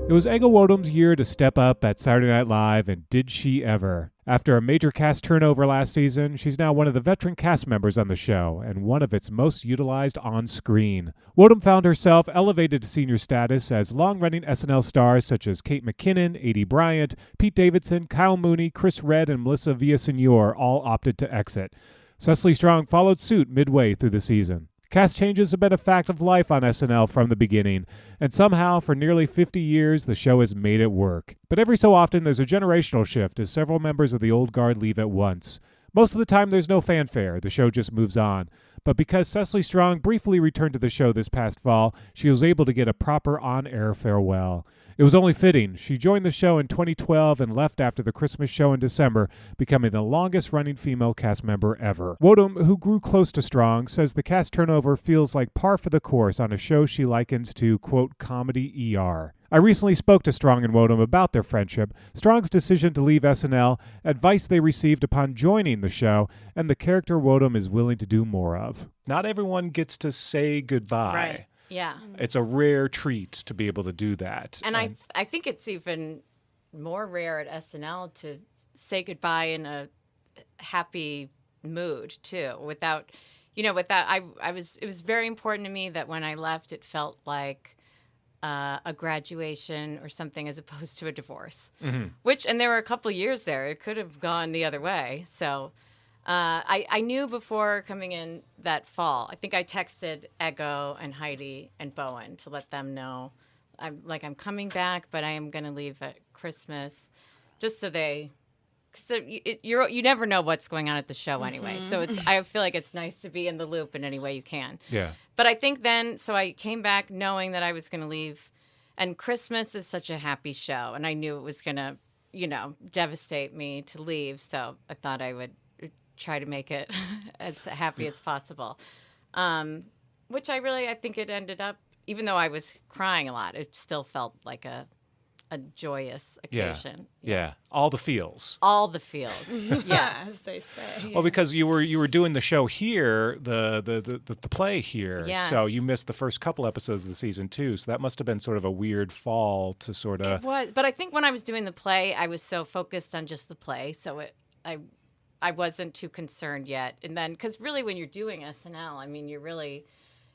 It was Ego Nwodim's year to step up at Saturday Night Live, and did she ever. After a major cast turnover last season, she's now one of the veteran cast members on the show, and one of its most utilized on screen. Nwodim found herself elevated to senior status as long-running SNL stars such as Kate McKinnon, A.D. Bryant, Pete Davidson, Kyle Mooney, Chris Redd, and Melissa Villaseñor all opted to exit. Cecily Strong followed suit midway through the season. Cast changes have been a fact of life on SNL from the beginning, and somehow, for nearly 50 years, the show has made it work. But every so often, there's a generational shift as several members of the old guard leave at once. Most of the time, there's no fanfare. The show just moves on. But because Cecily Strong briefly returned to the show this past fall, she was able to get a proper on-air farewell. It was only fitting. She joined the show in 2012 and left after the Christmas show in December, becoming the longest-running female cast member ever. Nwodim, who grew close to Strong, says the cast turnover feels like par for the course on a show she likens to, quote, comedy ER. I recently spoke to Strong and Nwodim about their friendship, Strong's decision to leave SNL, advice they received upon joining the show, and the character Nwodim is willing to do more of. Not everyone gets to say goodbye. Right. Yeah. It's a rare treat to be able to do that. And I think it's even more rare at SNL to say goodbye in a happy mood too. It was very important to me that when I left, it felt like a graduation or something as opposed to a divorce. Mm-hmm. And there were a couple years there. It could have gone the other way. So I knew before coming in that fall. I think I texted Ego and Heidi and Bowen to let them know I'm coming back, but I am going to leave at Christmas, just so you never know what's going on at the show anyway. Mm-hmm. So I feel like it's nice to be in the loop in any way you can. Yeah. But I think so I came back knowing that I was going to leave, and Christmas is such a happy show, and I knew it was going to, devastate me to leave. So I thought I would try to make it as happy as possible, which I think it ended up, even though I was crying a lot, it still felt like a joyous occasion. Yeah. All the feels. Yes. As they say. Yeah. Well, because you were doing the show here, the play here, yes. So you missed the first couple episodes of the season too. So that must have been sort of a weird fall to sort of. It was, but I think when I was doing the play, I was so focused on just the play, so I wasn't too concerned yet. And then, because really when you're doing SNL, I mean,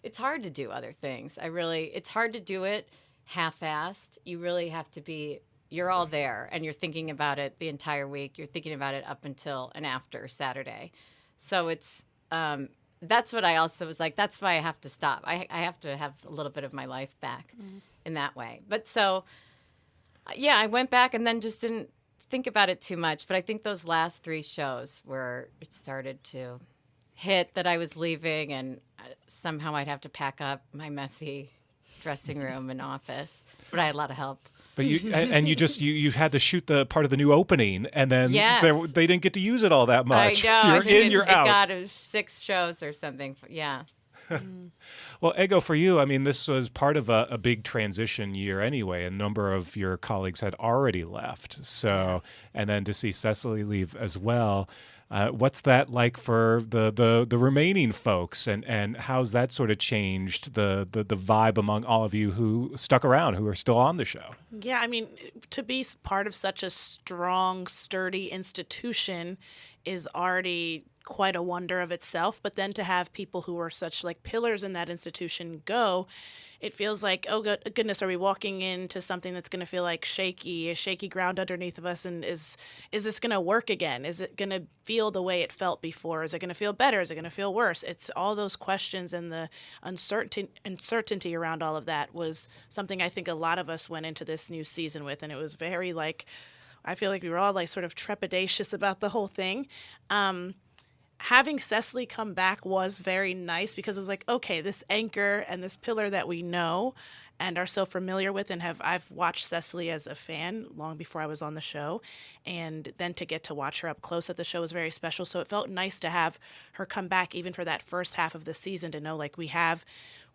it's hard to do other things. It's hard to do it half-assed. You really have to you're all there and you're thinking about it the entire week. You're thinking about it up until and after Saturday. So it's, that's what I also was like, that's why I have to stop. I have to have a little bit of my life back in that way. But so, I went back and then just didn't think about it too much, but I think those last 3 shows where it started to hit that I was leaving, and somehow I'd have to pack up my messy dressing room and office, but I had a lot of help. But you had to shoot the part of the new opening, and then yes. They didn't get to use it all that much. I know. You're in, you're out. It got 6 shows or something. Yeah. Well, Ego, for you, I mean, this was part of a big transition year anyway. A number of your colleagues had already left. So, and then to see Cecily leave as well, what's that like for the remaining folks, and how's that sort of changed the vibe among all of you who stuck around, who are still on the show? Yeah, I mean, to be part of such a strong, sturdy institution is already quite a wonder of itself, but then to have people who are such like pillars in that institution go, it feels like, oh goodness, are we walking into something that's going to feel like shaky ground underneath of us, and is this going to work again? Is it going to feel the way it felt before? Is it going to feel better? Is it going to feel worse? It's all those questions, and the uncertainty around all of that was something I think a lot of us went into this new season with, and it was very like, I feel like we were all like sort of trepidatious about the whole thing. Having Cecily come back was very nice, because it was like, okay, this anchor and this pillar that we know and are so familiar with, and I've watched Cecily as a fan long before I was on the show, and then to get to watch her up close at the show was very special. So it felt nice to have her come back even for that first half of the season, to know like we have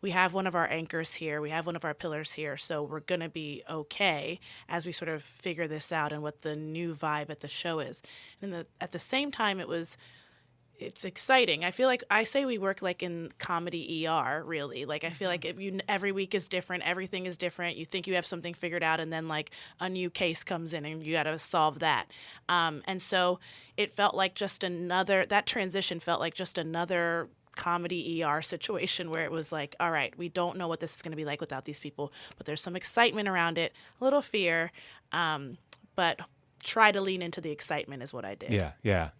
one of our anchors here, we have one of our pillars here, so we're going to be okay as we sort of figure this out and what the new vibe at the show is. And at the same time, it was it's exciting. I feel like I say we work like in comedy ER, really. Like I feel like every week is different, everything is different. You think you have something figured out, and then like a new case comes in, and you got to solve that. And so it felt like that transition felt like just another comedy ER situation where it was like, all right, we don't know what this is going to be like without these people, but there's some excitement around it, a little fear, but try to lean into the excitement is what I did. Yeah.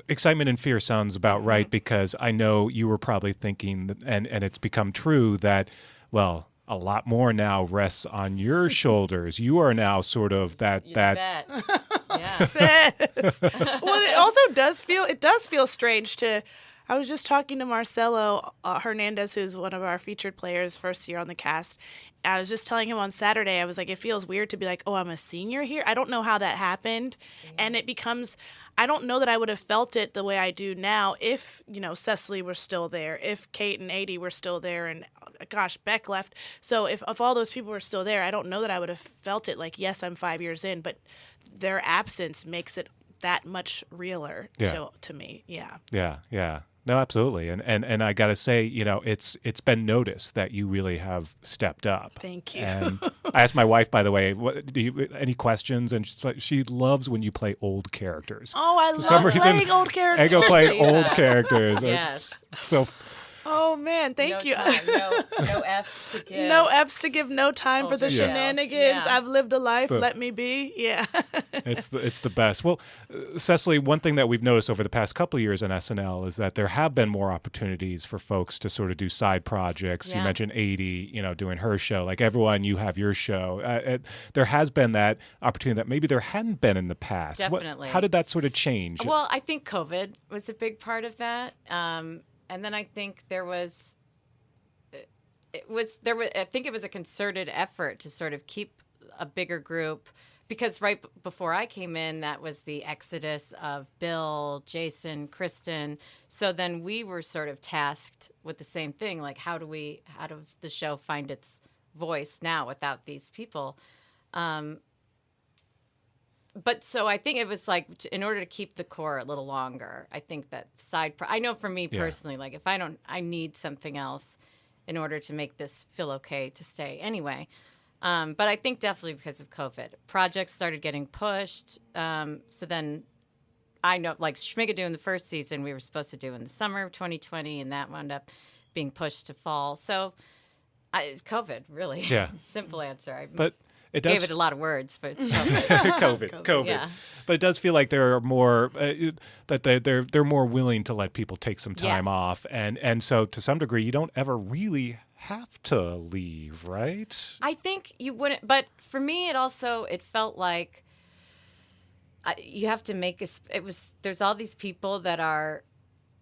Excitement and fear sounds about right, because I know you were probably thinking, and it's become true, that, well, a lot more now rests on your shoulders. You are now sort of that. Bet. Yeah. Well, it also does feel strange to. I was just talking to Marcelo Hernandez, who's one of our featured players, first year on the cast. I was just telling him on Saturday, I was like, it feels weird to be like, oh, I'm a senior here. I don't know how that happened. And it becomes, I don't know that I would have felt it the way I do now if, Cecily were still there, if Kate and Adie were still there, and gosh, Beck left. So if all those people were still there, I don't know that I would have felt it like, yes, I'm 5 years in, but their absence makes it that much realer to me. Yeah. No, absolutely. And I got to say, it's been noticed that you really have stepped up. Thank you. And I asked my wife, by the way, any questions? And she loves when you play old characters. Oh, I love playing old characters. I go play old characters. Yes. So. Oh, man, thank you. No F's to give. No F's to give, no time for the shenanigans. Yeah. I've lived a life, let me be. Yeah. It's the best. Well, Cecily, one thing that we've noticed over the past couple of years on SNL is that there have been more opportunities for folks to sort of do side projects. Yeah. You mentioned Adie, doing her show. Like everyone, you have your show. There has been that opportunity that maybe there hadn't been in the past. Definitely. How did that sort of change? Well, I think COVID was a big part of that. And then I think I think it was a concerted effort to sort of keep a bigger group, because right before I came in, that was the exodus of Bill, Jason, Kristen. So then we were sort of tasked with the same thing. Like, how does the show find its voice now without these people? But so I think it was like, in order to keep the core a little longer, I think that I know for me personally, like if I need something else in order to make this feel okay to stay anyway. But I think definitely because of COVID, projects started getting pushed. So then I know, like Schmigadoon, the first season we were supposed to do in the summer of 2020, and that wound up being pushed to fall. So COVID, really. Yeah. Simple answer. But it does, gave it a lot of words, but it's COVID. COVID. Yeah. But it does feel like there are more that they're more willing to let people take some time off, and so to some degree, you don't ever really have to leave, right? I think you wouldn't, but for me, it felt like you have to make there's all these people that are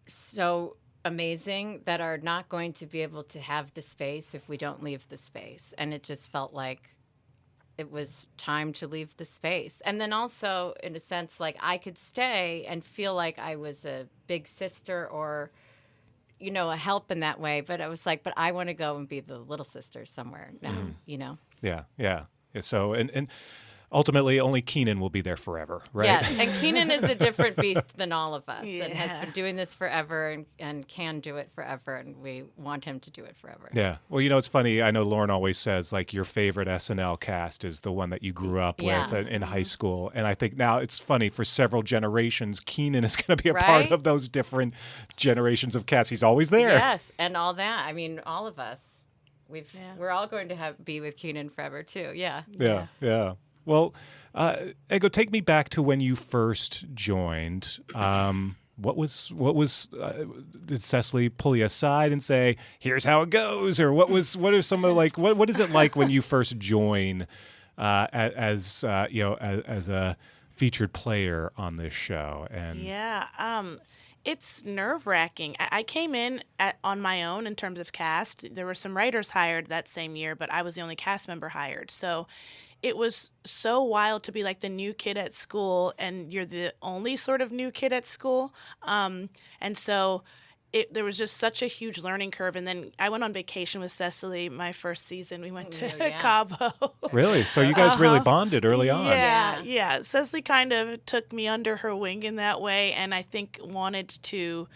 so amazing that are not going to be able to have the space if we don't leave the space, and it just felt like it was time to leave the space. And then also, in a sense, like I could stay and feel like I was a big sister or, a help in that way. But I was like, but I want to go and be the little sister somewhere now, Yeah. So, and ultimately, only Keenan will be there forever, right? Yeah, and Keenan is a different beast than all of us and has been doing this forever and can do it forever, and we want him to do it forever. Yeah. Well, it's funny. I know Lauren always says, like, your favorite SNL cast is the one that you grew up with in high school. And I think now it's funny, for several generations, Keenan is going to be a part of those different generations of casts. He's always there. Yes, and all that. I mean, all of us. We're all going to be with Keenan forever, too. Yeah. Well, Ego, take me back to when you first joined. Did Cecily pull you aside and say, "Here's how it goes," or what are some of what is it like when you first join as a featured player on this show? And it's nerve-wracking. I came in on my own in terms of cast. There were some writers hired that same year, but I was the only cast member hired. So it was so wild to be like the new kid at school, and you're the only sort of new kid at school. And so there was just such a huge learning curve. And then I went on vacation with Cecily my first season. We went to Cabo. Really? So you guys really bonded early on. Yeah. Cecily kind of took me under her wing in that way, and I think wanted to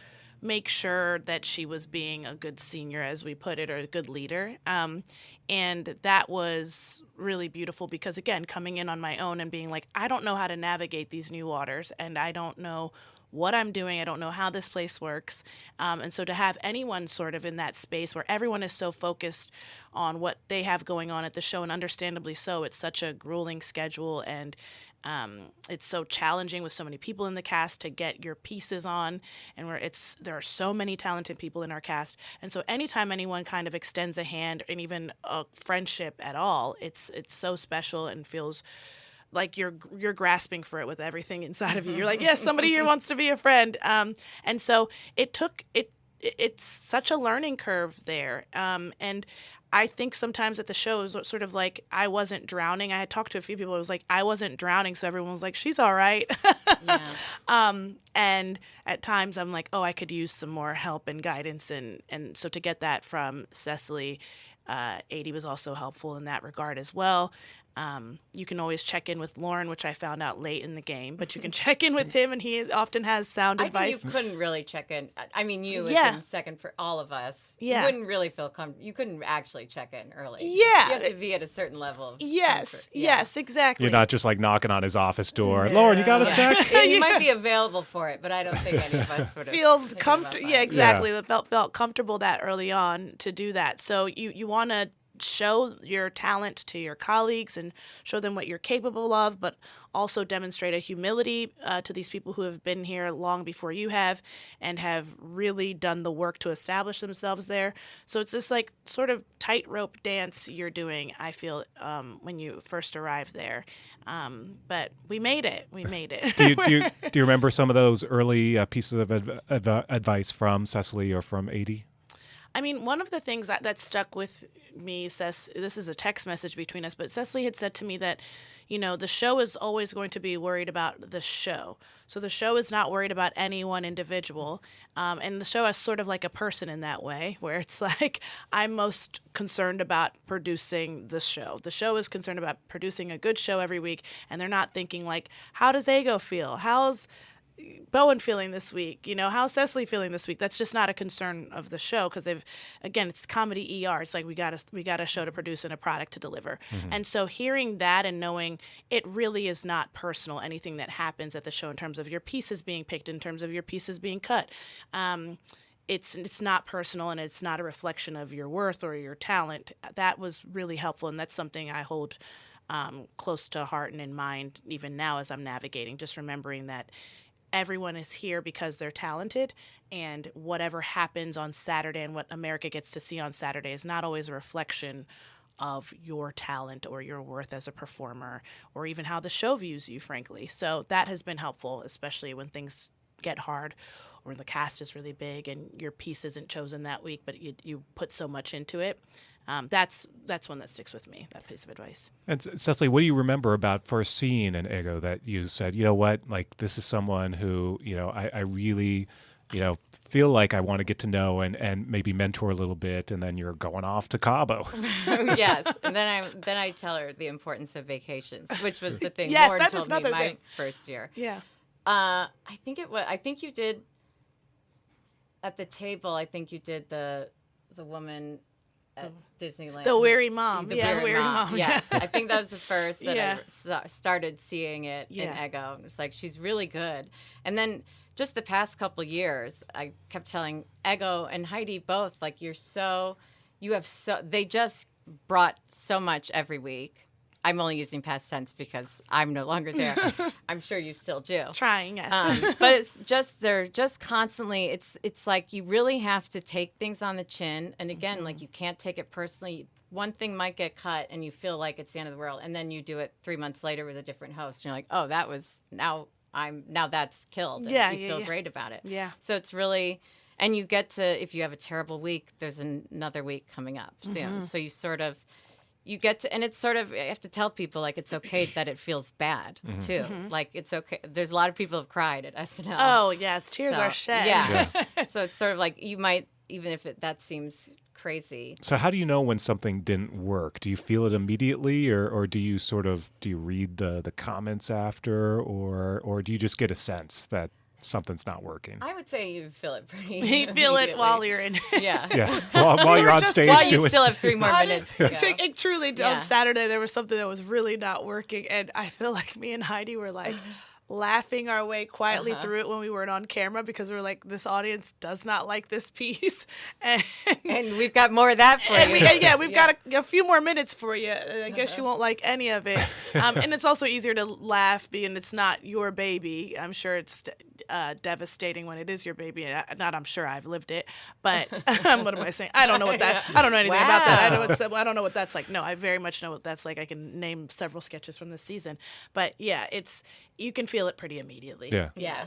make sure that she was being a good senior, as we put it, or a good leader. And that was really beautiful because, again, coming in on my own and being like, I don't know how to navigate these new waters, and I don't know what I'm doing. I don't know how this place works. And so to have anyone sort of in that space where everyone is so focused on what they have going on at the show, and understandably so, it's such a grueling schedule, and it's so challenging with so many people in the cast to get your pieces on, and there are so many talented people in our cast. And so anytime anyone kind of extends a hand, and even a friendship at all, it's so special and feels like you're grasping for it with everything inside of you. You're like, yes, somebody here wants to be a friend. And so it's such a learning curve there. And I think sometimes at the show it was sort of like I wasn't drowning. I had talked to a few people. It was like I wasn't drowning, so everyone was like, she's all right. And at times I'm like, oh, I could use some more help and guidance. And so to get that from Cecily, Adi was also helpful in that regard as well. You can always check in with Lauren, which I found out late in the game, but you can check in with him, and he often has sound advice. I think you couldn't really check in. I mean, you as in second for all of us. Yeah. You wouldn't really feel comfortable. You couldn't actually check in early. Yeah. You have to be at a certain level of comfort. Yes, exactly. You're not just like knocking on his office door. Lauren, you got a sec? You might be available for it, but I don't think any of us would have feel comfortable. Yeah, exactly. Yeah. Felt comfortable that early on to do that. So you want to show your talent to your colleagues and show them what you're capable of, but also demonstrate a humility to these people who have been here long before you have and have really done the work to establish themselves there. So it's this like sort of tightrope dance you're doing, I feel, when you first arrive there. But we made it. Do you remember some of those early pieces of advice from Cecily or from Adi? I mean, one of the things that stuck with me, this is a text message between us, but Cecily had said to me that, the show is always going to be worried about the show. So the show is not worried about any one individual. And the show is sort of like a person in that way, where it's like, I'm most concerned about producing the show. The show is concerned about producing a good show every week, and they're not thinking like, how does Ego feel? How's Bowen feeling this week? How's Cecily feeling this week? That's just not a concern of the show, because it's comedy ER. It's like we got a show to produce and a product to deliver. Mm-hmm. And so hearing that and knowing it really is not personal, anything that happens at the show in terms of your pieces being picked, in terms of your pieces being cut, it's not personal, and it's not a reflection of your worth or your talent. That was really helpful, and that's something I hold close to heart and in mind even now as I'm navigating, just remembering that everyone is here because they're talented, and whatever happens on Saturday and what America gets to see on Saturday is not always a reflection of your talent or your worth as a performer, or even how the show views you, frankly. So that has been helpful, especially when things get hard or when the cast is really big and your piece isn't chosen that week, but you put so much into it. That's one that sticks with me, that piece of advice. And Cecily, what do you remember about first seeing an Ego that you said, you know what, like this is someone who, I really, feel like I want to get to know and maybe mentor a little bit, and then you're going off to Cabo. Yes, and then I tell her the importance of vacations, which was the thing yes, Lauren told me my first year. Yeah. I think you did at the table. I think you did the woman at Disneyland. The weary mom. The weary mom. Yes. I think that was the first that I started seeing it in Ego. It's like, she's really good. And then just the past couple years, I kept telling Ego and Heidi both, like, they just brought so much every week. I'm only using past tense because I'm no longer there. I'm sure you still do. Trying, yes. But they're just constantly, it's like you really have to take things on the chin. And again, like, you can't take it personally. One thing might get cut and you feel like it's the end of the world. And then you do it 3 months later with a different host. And you're like, oh, now that's killed. And you feel great about it. Yeah. So it's really, and you get to, if you have a terrible week, there's another week coming up soon. So you sort of, you get to, and it's sort of, I have to tell people, like, it's okay that it feels bad, too. Like, it's okay. There's a lot of people who have cried at SNL. Oh, yes. Tears are shed. Yeah. So it's sort of like, you might, even if that seems crazy. So how do you know when something didn't work? Do you feel it immediately, or do you read the comments after, or do you just get a sense that something's not working? I would say you feel it pretty You feel it while you're in. Yeah. While you're on stage while doing you still have 3 more minutes to go. Truly, on Saturday, there was something that was really not working, and I feel like me and Heidi were like laughing our way quietly through it when we weren't on camera, because we were like, this audience does not like this piece. And we've got more of that for you. We've got a few more minutes for you. I guess you won't like any of it. And it's also easier to laugh being it's not your baby. I'm sure it's devastating when it is your baby. I'm sure I've lived it, but what am I saying? I don't know what that. I don't know anything about that. I don't know what that's like. No, I very much know what that's like. I can name several sketches from this season, but yeah, you can feel it pretty immediately. Yeah.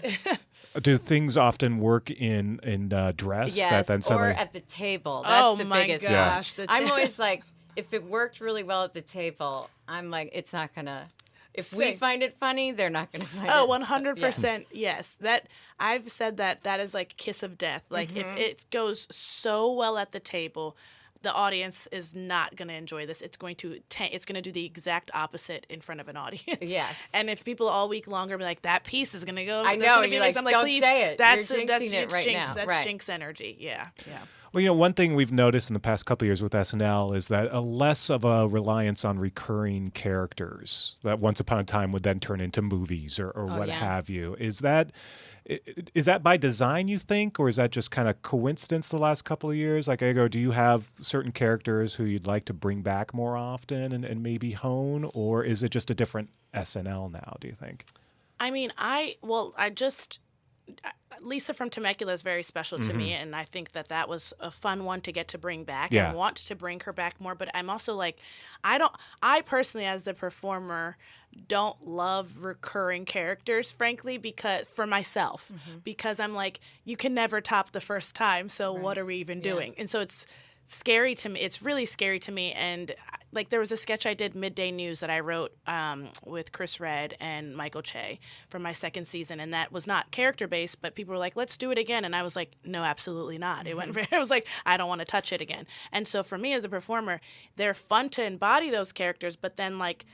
Do things often work in dress? Yes, then suddenly... or at the table. That's the biggest. Gosh, I'm always like, if it worked really well at the table, I'm like, it's not gonna. If we find it funny, they're not gonna find it. 100%. Yes, that I've said that is like kiss of death. Like if it goes so well at the table, the audience is not going to enjoy this. It's going to do the exact opposite in front of an audience. Yes. And if people all week longer be like, that piece is going to go. I know. You're like, I'm don't please, say it. That's You're jinxing it right jinx. now. That's jinx energy. Yeah. Well, one thing we've noticed in the past couple of years with SNL is that less of a reliance on recurring characters that once upon a time would then turn into movies or what have you. Is that by design, you think, or is that just kind of coincidence the last couple of years? Like, Ego, do you have certain characters who you'd like to bring back more often and maybe hone, or is it just a different SNL now, do you think? I mean, Lisa from Temecula is very special to me, and I think that was a fun one to get to bring back. I want to bring her back more, but I'm also like, I personally, as the performer, don't love recurring characters, frankly, because for myself, because I'm like, you can never top the first time, so what are we even doing? And so it's scary to me. It's really scary to me. And like, there was a sketch I did, Midday News, that I wrote with Chris Redd and Michael Che for my second season, and that was not character based, but people were like, let's do it again, and I was like, no, absolutely not. It went. I was like, I don't want to touch it again. And so for me as a performer, they're fun to embody those characters, but then like,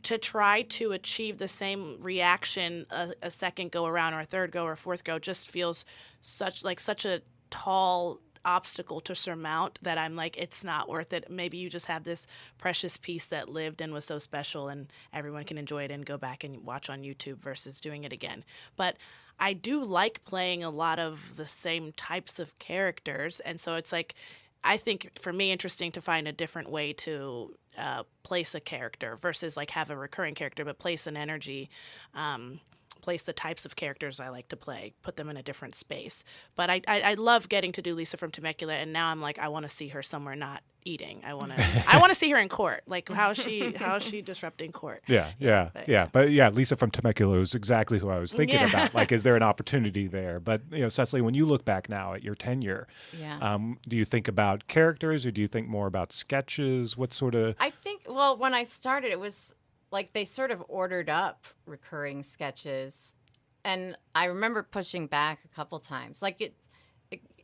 to try to achieve the same reaction a second go around or a third go or a fourth go just feels such a tall obstacle to surmount that I'm like, it's not worth it. Maybe you just have this precious piece that lived and was so special and everyone can enjoy it and go back and watch on YouTube versus doing it again. But I do like playing a lot of the same types of characters, and so it's like, I think for me, interesting to find a different way to place a character versus like have a recurring character, but place an energy, place the types of characters I like to play, put them in a different space. But I love getting to do Lisa from Temecula, and now I'm like, I want to see her somewhere not eating. I want to see her in court. Like, how is she disrupting court? But Lisa from Temecula was exactly who I was thinking about. Like, is there an opportunity there? But Cecily, when you look back now at your tenure, do you think about characters or do you think more about sketches? What sort of? I think, well, when I started, it was like they sort of ordered up recurring sketches, and I remember pushing back a couple times. Like,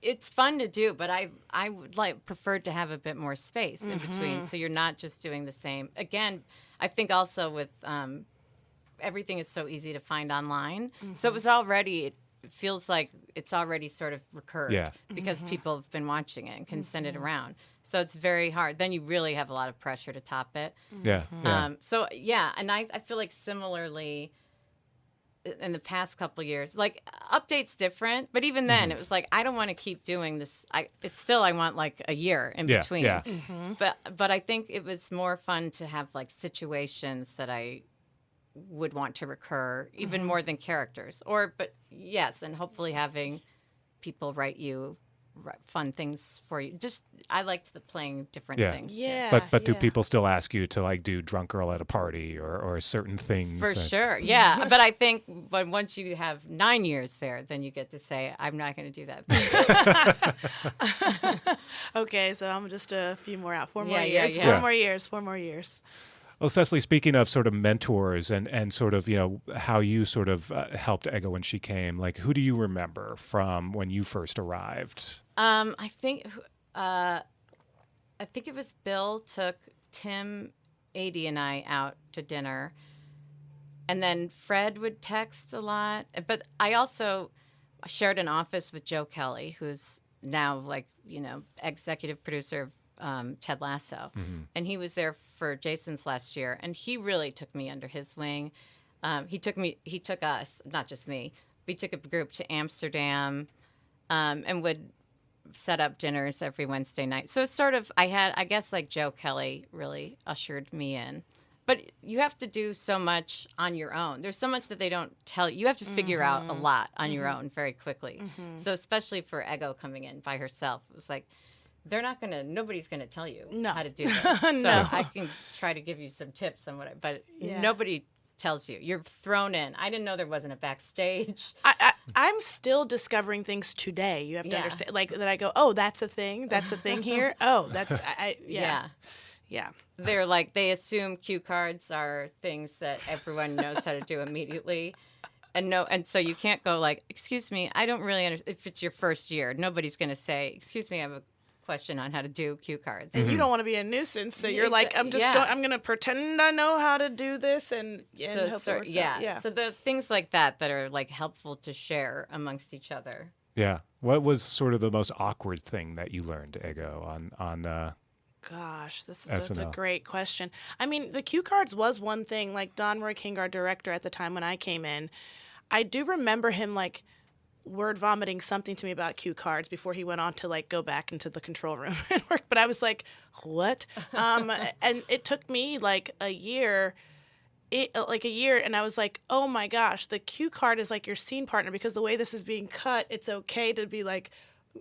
it's fun to do, but I would prefer to have a bit more space in between, so you're not just doing the same. Again, I think also with everything is so easy to find online, so it feels like it's already sort of recurred because people have been watching it and can send it around. So it's very hard. Then you really have a lot of pressure to top it. And I feel like similarly in the past couple of years, like Update's different, but even then it was like, I don't want to keep doing this. I want like a year in between. But I think it was more fun to have like situations that I would want to recur even more than characters, and hopefully having people write you fun things for you. Just I liked playing different Yeah. things. too. Yeah. But do people still ask you to like do drunk girl at a party or certain things? For sure, yeah. But I think once you have 9 years there, then you get to say, I'm not going to do that. Okay, so I'm just a few more out. 4 more Yeah, years. yeah. 4 more years. 4 more years. Well, Cecily, speaking of sort of mentors and sort of, how you sort of helped Ego when she came, like who do you remember from when you first arrived? I think it was Bill took Tim, 80, and I out to dinner. And then Fred would text a lot. But I also shared an office with Joe Kelly, who's now executive producer of Ted Lasso. Mm-hmm. And he was there for Jason's last year. And he really took me under his wing. He took us, not just me. We took a group to Amsterdam and would set up dinners every Wednesday night. So it's sort of, I guess like Joe Kelly really ushered me in. But you have to do so much on your own. There's so much that they don't tell you. You have to figure out a lot on your own very quickly. So especially for Ego coming in by herself, it was like, nobody's going to tell you how to do this. So I can try to give you some tips on but nobody tells you. You're thrown in. I didn't know there wasn't a backstage. I'm still discovering things today. You have to understand, like that. I go, oh, that's a thing. That's a thing here. Oh, that's yeah. They're like, they assume cue cards are things that everyone knows how to do immediately. And so you can't go like, excuse me, I don't really understand. If it's your first year, nobody's going to say, excuse me, I have a question on how to do cue cards. And you don't want to be a nuisance, so you're like, I'm going to pretend I know how to do this and hope it works out. So the things like that are like helpful to share amongst each other. Yeah. What was sort of the most awkward thing that you learned, Ego, on Gosh, that's SNL? a great question. I mean, the cue cards was one thing. Like Don Roy King, our director at the time when I came in, I do remember him like word vomiting something to me about cue cards before he went on to like go back into the control room and work. But I was like, what? And it took me like a year. And I was like, oh my gosh, the cue card is like your scene partner, because the way this is being cut, it's okay to be like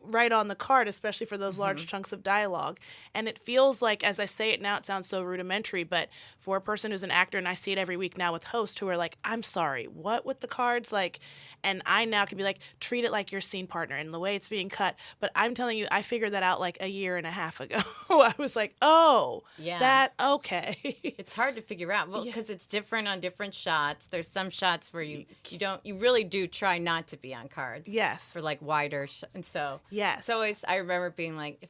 right on the card, especially for those large chunks of dialogue. And it feels like, as I say it now, it sounds so rudimentary, but for a person who's an actor, and I see it every week now with hosts who are like, I'm sorry, what with the cards? Like, and I now can be like, treat it like your scene partner and the way it's being cut. But I'm telling you, I figured that out like a year and a half ago. I was like, oh, okay. It's hard to figure out. Well, because it's different on different shots. There's some shots where you really do try not to be on cards. Yes. For like wider and so. Yes. So I remember being like,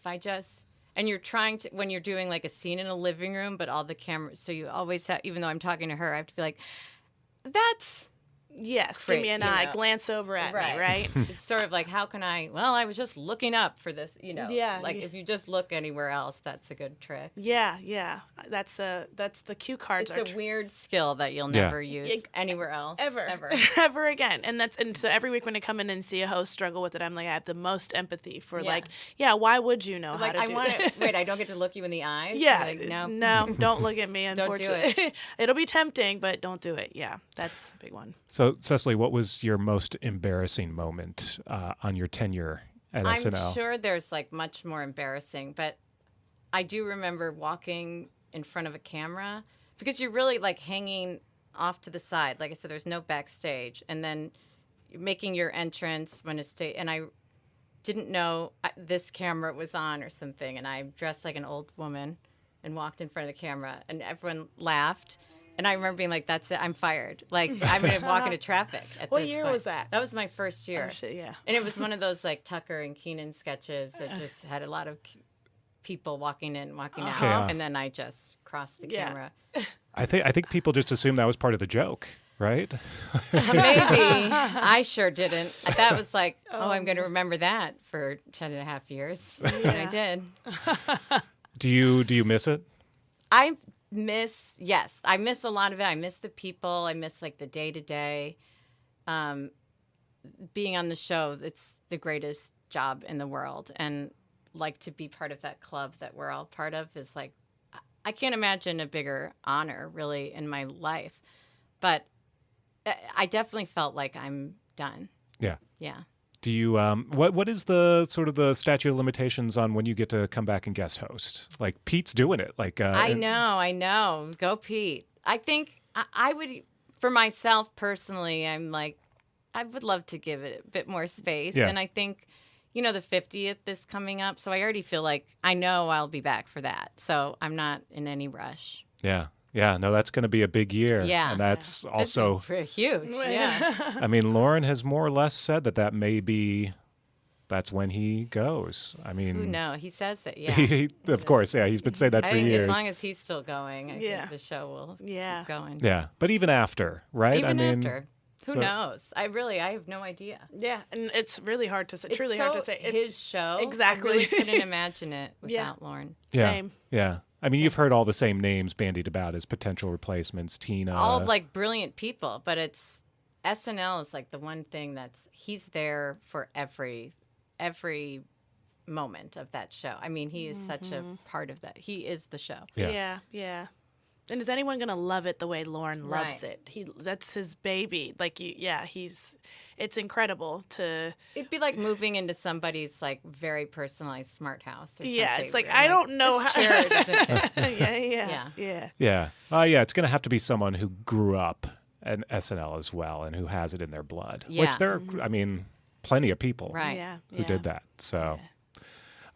and you're trying to, when you're doing like a scene in a living room, but all the cameras, so you always have, even though I'm talking to her, I have to be like, that's yes, great, give me an eye, glance over at me, right? It's sort of like, how can I was just looking up for this, Yeah. Like if you just look anywhere else, that's a good trick. Yeah. That's the cue cards. It's a weird skill that you'll never use anywhere else. Ever again. And so every week when I come in and see a host struggle with it, I'm like, I have the most empathy for why would you know how to do this? Wait, I don't get to look you in the eyes? Yeah. Like, no, don't look at me, unfortunately. Don't do it. It'll be tempting, but don't do it. Yeah, that's a big one. So, Cecily, what was your most embarrassing moment on your tenure at SNL? I'm sure there's like much more embarrassing, but I do remember walking in front of a camera because you're really like hanging off to the side. Like I said, there's no backstage, and then you're making your entrance when it's and I didn't know this camera was on or something, and I dressed like an old woman and walked in front of the camera, and everyone laughed. And I remember being like, that's it, I'm fired. Like, I'm going to walk into traffic at What this year point. was that? That was my first year. Oh, shit, yeah. And it was one of those, like, Tucker and Keenan sketches that just had a lot of people walking in, walking out. Chaos. And then I just crossed the camera. I think people just assumed that was part of the joke, right? Maybe. I sure didn't. That was like, I'm going to remember that for 10 and a half years. And I did. Do you miss it? I miss a lot of it. I miss the people. I miss like the day-to-day. Being on the show, it's the greatest job in the world. And like to be part of that club that we're all part of is like, I can't imagine a bigger honor really in my life. But I definitely felt like I'm done. Yeah. Yeah. Do you what is the sort of the statute of limitations on when you get to come back and guest host? Like Pete's doing it. Like I know. Go Pete. I think I would, for myself personally, I'm like, I would love to give it a bit more space. Yeah. And I think, the 50th is coming up. So I already feel like I know I'll be back for that. So I'm not in any rush. Yeah. Yeah, no, that's going to be a big year. Yeah. And that's also pretty huge. Yeah. I mean, Lauren has more or less said that may be, that's when he goes. I mean, Who knows? He says that, yeah. Of course, yeah, he's been saying that I for think years. as long as he's still going, I think the show will keep going. Yeah, but even after, right? Even I mean, after. Who knows? I have no idea. Yeah, and it's really hard to say. It's truly hard to say. His show. Exactly. I really couldn't imagine it without Lauren. Yeah, Same. Yeah. I mean, you've heard all the same names bandied about as potential replacements. Tina. All like brilliant people, but it's SNL is like the one thing he's there for every moment of that show. I mean, he is such a part of that. He is the show. Yeah. And is anyone gonna love it the way Lauren loves it? That's his baby. Like it's incredible to. It'd be like moving into somebody's like very personalized smart house. Or something. Yeah, it's like I don't know how. Chair doesn't fit. Yeah. Yeah, it's going to have to be someone who grew up in SNL as well and who has it in their blood. Yeah. Which there are, I mean, plenty of people who did that. So.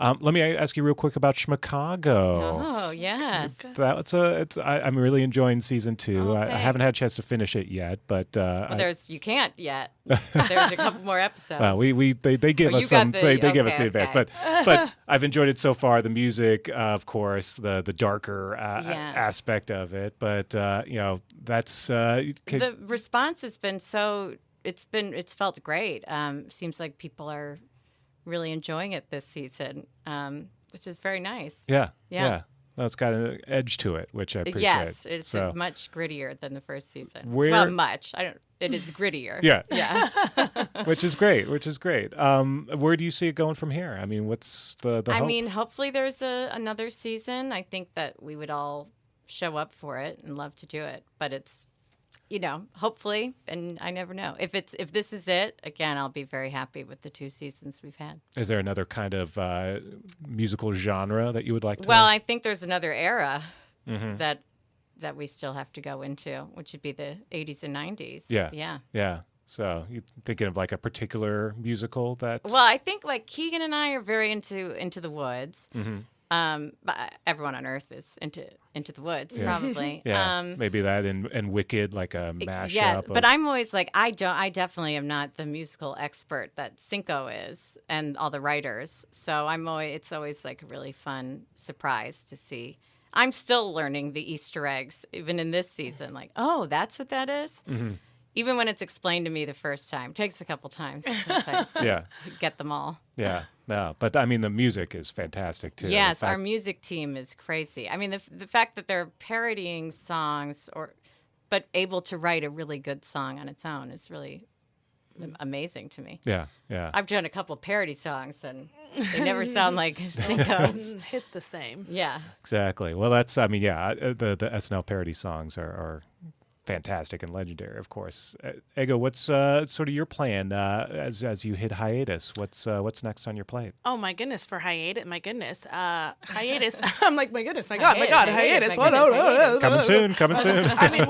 Let me ask you real quick about Schmicago. Oh, yes. I'm really enjoying season 2. Oh, I haven't had a chance to finish it yet, but you can't yet. There's a couple more episodes. Well, they give us some. They give us the advance, but I've enjoyed it so far. The music, of course, the darker aspect of it, but that's the response has been it's felt great. Seems like people are really enjoying it this season, which is very nice. Yeah. Well, it's got an edge to it, which I appreciate. Yes, it's much grittier than the first season. It is grittier. Yeah. Which is great. Where do you see it going from here? I mean, what's the hope? I mean, hopefully there's another season. I think that we would all show up for it and love to do it, but it's hopefully, and I never know. If this is it, again, I'll be very happy with the 2 seasons we've had. Is there another kind of musical genre that you would like to? Well, I think there's another era that we still have to go into, which would be the 80s and 90s. Yeah. So you thinking of like a particular musical that? Well, I think like Keegan and I are very into the woods. But everyone on Earth is into the woods, probably. Yeah, maybe that and Wicked, like a mashup. Yes, but I'm always like, I definitely am not the musical expert that Cinco is and all the writers. So it's always like a really fun surprise to see. I'm still learning the Easter eggs, even in this season. Like, oh, that's what that is? Even when it's explained to me the first time. It takes a couple times sometimes to get them all. Yeah, no, but I mean, the music is fantastic, too. Yes, our music team is crazy. I mean, the fact that they're parodying songs but able to write a really good song on its own is really amazing to me. Yeah. I've done a couple parody songs, and they never sound like Cinco's. Hit the same. Yeah. Exactly. Well, the SNL parody songs are fantastic and legendary, of course. Ego, what's sort of your plan as you hit hiatus? What's next on your plate? Oh my goodness, for hiatus, hiatus. I'm like, my goodness, my God, hiatus. Coming soon. I mean,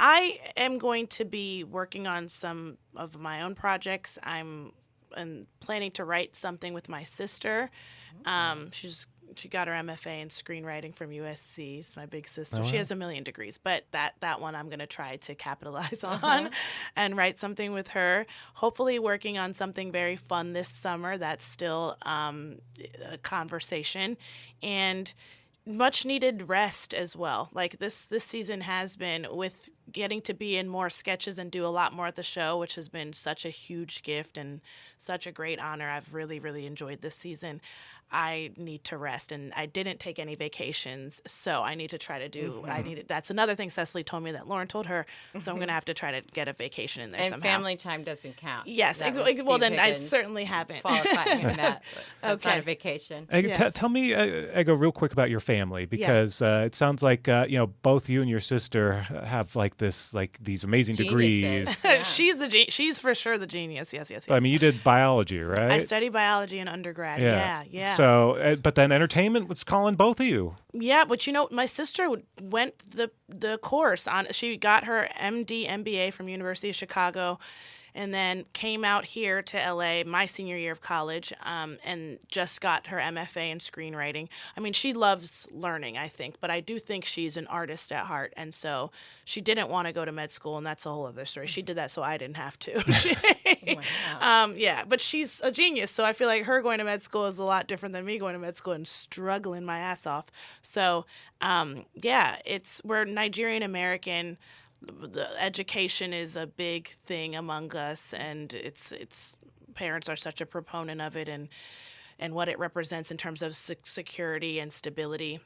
I am going to be working on some of my own projects. I'm planning to write something with my sister. She got her MFA in screenwriting from USC. It's my big sister. She has 1 million degrees, but that one I'm going to try to capitalize on and write something with her. Hopefully working on something very fun this summer. That's still a conversation. And much needed rest as well. Like this season has been, with getting to be in more sketches and do a lot more at the show, which has been such a huge gift and such a great honor. I've really, really enjoyed this season. I need to rest, and I didn't take any vacations, so I need to try to do. That's another thing Cecily told me that Lauren told her. So I'm going to have to try to get a vacation in there and somehow. Family time doesn't count. Yes, well then I certainly haven't qualifying in that. Outside of vacation. Tell me, Ego, real quick about your family, because it sounds like both you and your sister have like these amazing Geniuses. degrees. Yeah. She's for sure the genius. Yes. I mean, you did biology, right? I studied biology in undergrad. Yeah. So, but then entertainment was calling both of you. Yeah, but my sister went the course on. She got her MD MBA from University of Chicago, and then came out here to LA my senior year of college, and just got her MFA in screenwriting. I mean, she loves learning, I think, but I do think she's an artist at heart, and so she didn't want to go to med school, and that's a whole other story. She did that so I didn't have to. Wow. Yeah, but she's a genius, so I feel like her going to med school is a lot different than me going to med school and struggling my ass off. So, we're Nigerian American. The education is a big thing among us, and it's parents are such a proponent of it, and what it represents in terms of security and stability.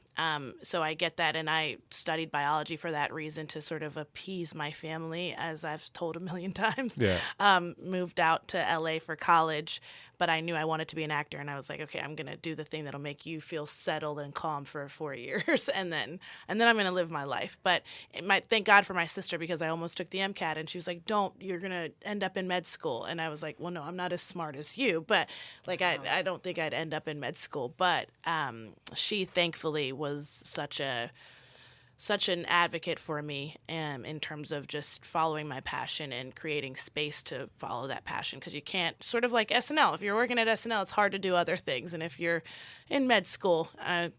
So I get that, and I studied biology for that reason, to sort of appease my family, as I've told a million times. Yeah. Moved out to LA for college, but I knew I wanted to be an actor, and I was like, okay, I'm going to do the thing that'll make you feel settled and calm for 4 years, and then I'm going to live my life. But thank God for my sister, because I almost took the MCAT, and she was like, don't, you're going to end up in med school. And I was like, well, no, I'm not as smart as you, but like, I don't think I'd end up in med school. But she thankfully was such an advocate for me, in terms of just following my passion and creating space to follow that passion. Because you can't, sort of like SNL. If you're working at SNL, it's hard to do other things. And if you're in med school,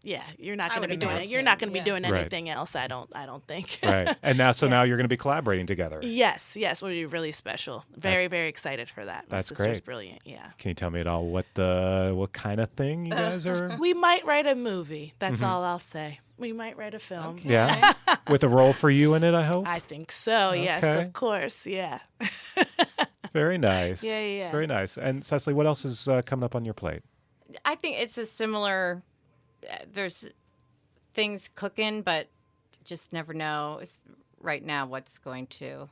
you're not going to be doing it. You're not going to be doing anything else. I don't think. Right. And now you're going to be collaborating together. Yes, would be really special. Very, very excited for that. My That's sister's great. Brilliant. Yeah. Can you tell me at all what kind of thing you guys are? We might write a movie. That's all I'll say. We might write a film. Okay. Yeah. With a role for you in it, I hope. I think so. Yes, Okay. of course. Yeah. Very nice. Yeah. Very nice. And Cecily, what else is coming up on your plate? I think it's a similar. There's things cooking, but just never know right now what's going to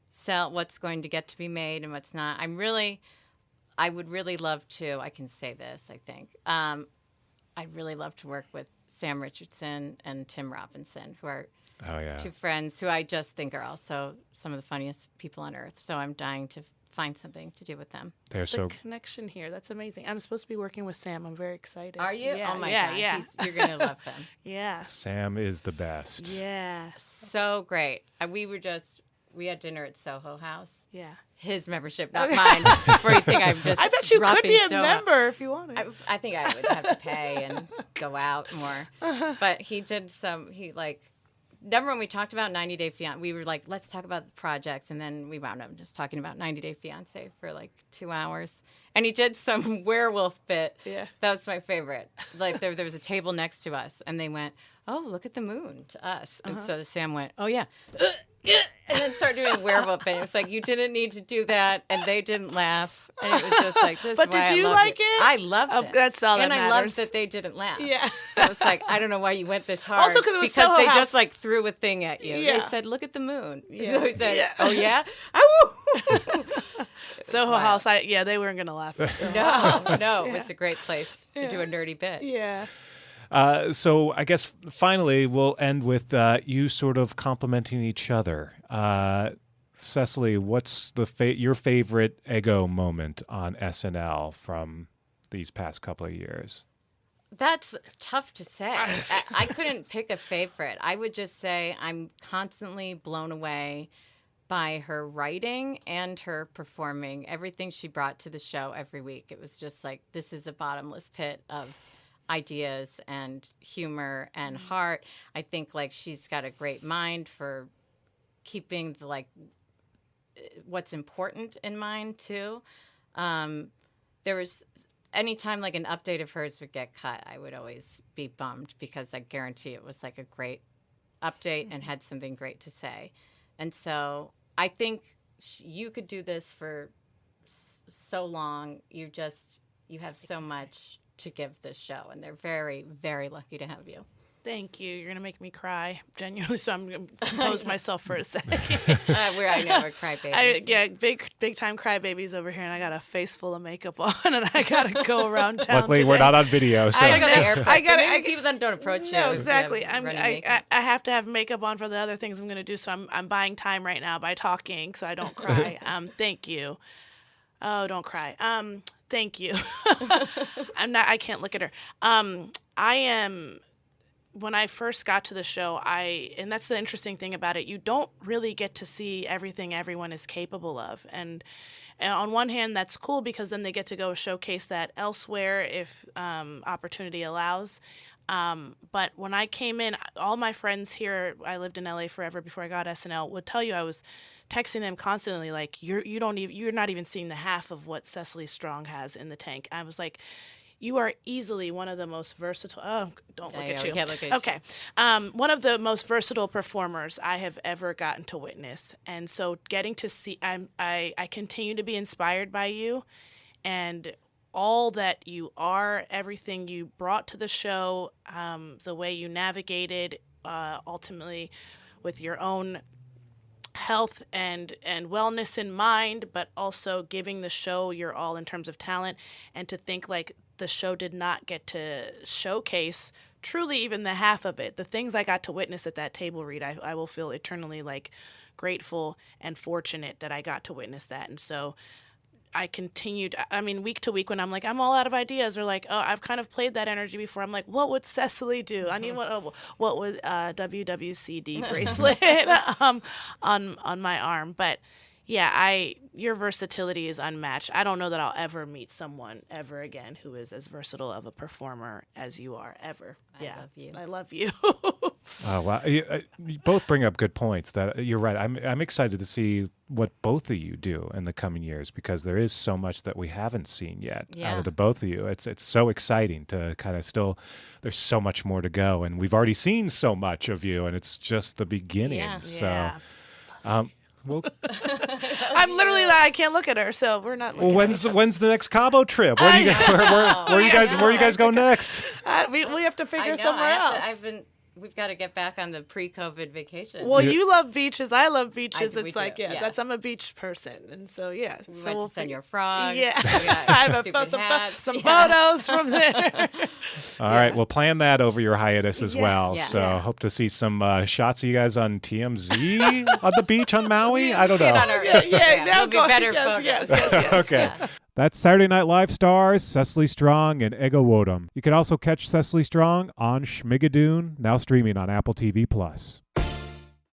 sell, what's going to get to be made, and what's not. I would really love to. I can say this. I think I'd really love to work with Sam Richardson and Tim Robinson, who are two friends who I just think are also some of the funniest people on earth. So I'm dying to find something to do with them. They're The connection here. That's amazing. I'm supposed to be working with Sam. I'm very excited. Are you? Yeah, oh my yeah, God. Yeah. You're going to love him. Yeah. Sam is the best. Yeah. So great. We had dinner at Soho House. Yeah. His membership, not mine. Before you think I'm just I bet you could dropping be a Soho. member if you wanted. I think I would have to pay and go out more. But he did remember when we talked about 90 Day Fiancé? We were like, let's talk about the projects. And then we wound up just talking about 90 Day Fiancé for like 2 hours. And he did some werewolf bit. Yeah. That was my favorite. Like there was a table next to us and they went, oh, look at the moon to us. And so Sam went, oh, yeah. And then started doing werewolf bit. It was like, you didn't need to do that. And they didn't laugh. And it was just like, this But is why did I you loved like it? it? I loved it. That's all that and I matters. loved that they didn't laugh. Yeah. I was like, I don't know why you went this hard. Also 'cause it was because Soho they House. just like threw a thing at you. Yeah. They said, look at the moon. Yeah. So he said, Yeah. oh, yeah? Oh! Soho House, they weren't going to laugh. No, it was a great place to do a nerdy bit. Yeah. So I guess finally we'll end with you sort of complimenting each other. Cecily, what's your favorite ego moment on SNL from these past couple of years? That's tough to say. I couldn't pick a favorite. I would just say I'm constantly blown away by her writing and her performing. Everything she brought to the show every week. It was just like, this is a bottomless pit of ideas and humor and heart. I think like she's got a great mind for keeping what's important in mind too. There was anytime like an update of hers would get cut, I would always be bummed because I guarantee it was like a great update and had something great to say. And so I think you could do this for so long. You have so much to give this show, and they're very, very lucky to have you. Thank you. You're going to make me cry, genuinely, so I'm going to compose myself for a second. I know, we're crybabies. Big time crybabies over here, and I got a face full of makeup on, and I got to go around town Luckily, today. we're not on video, so. I go to the airport. I gotta- Maybe people then don't approach you. No, if you exactly. have running makeup. I have to have makeup on for the other things I'm going to do, so I'm buying time right now by talking so I don't cry. Thank you. Oh, don't cry. Thank you. I can't look at her. When I first got to the show, and that's the interesting thing about it, you don't really get to see everything everyone is capable of. And on one hand, that's cool because then they get to go showcase that elsewhere if opportunity allows. But when I came in, all my friends here, I lived in LA forever before I got SNL, would tell you I was texting them constantly like, you're not even seeing the half of what Cecily Strong has in the tank. I was like, you are easily one of the most versatile. Oh, don't look at you. Can't look at Okay. One of the most versatile performers I have ever gotten to witness. And so getting to see, I continue to be inspired by you and all that you are, everything you brought to the show, the way you navigated ultimately with your own health and wellness in mind, but also giving the show your all in terms of talent, and to think like the show did not get to showcase truly even the half of it. The things I got to witness at that table read, I will feel eternally like grateful and fortunate that I got to witness that. And so I continued, week to week when I'm like, I'm all out of ideas, or like, oh, I've kind of played that energy before. I'm like, what would Cecily do? I need what would WWCD bracelet on my arm. But yeah, your versatility is unmatched. I don't know that I'll ever meet someone ever again who is as versatile of a performer as you are ever. I love you. Oh, wow. You both bring up good points. That you're right. I'm excited to see what both of you do in the coming years, because there is so much that we haven't seen yet out of the both of you. It's so exciting to kind of still. There's so much more to go, and we've already seen so much of you, and it's just the beginning. Yeah. So. Well, I'm literally like, I can't look at her, so we're not. Well, when's the next Cabo trip? Where you guys go next? We have to figure somewhere else. We've got to get back on the pre-COVID vacation. Well, you love beaches. I love beaches. It's like, do, I'm a beach person. And so, yeah. We went to send your frogs. Yeah. I have some photos from there. All right. We'll plan that over your hiatus as well. Yeah. So hope to see some shots of you guys on TMZ on the beach on Maui. I don't know. That'll be better photos. Yes. Okay. Yeah. That's Saturday Night Live stars Cecily Strong and Ego Nwodim. You can also catch Cecily Strong on Schmigadoon, now streaming on Apple TV+.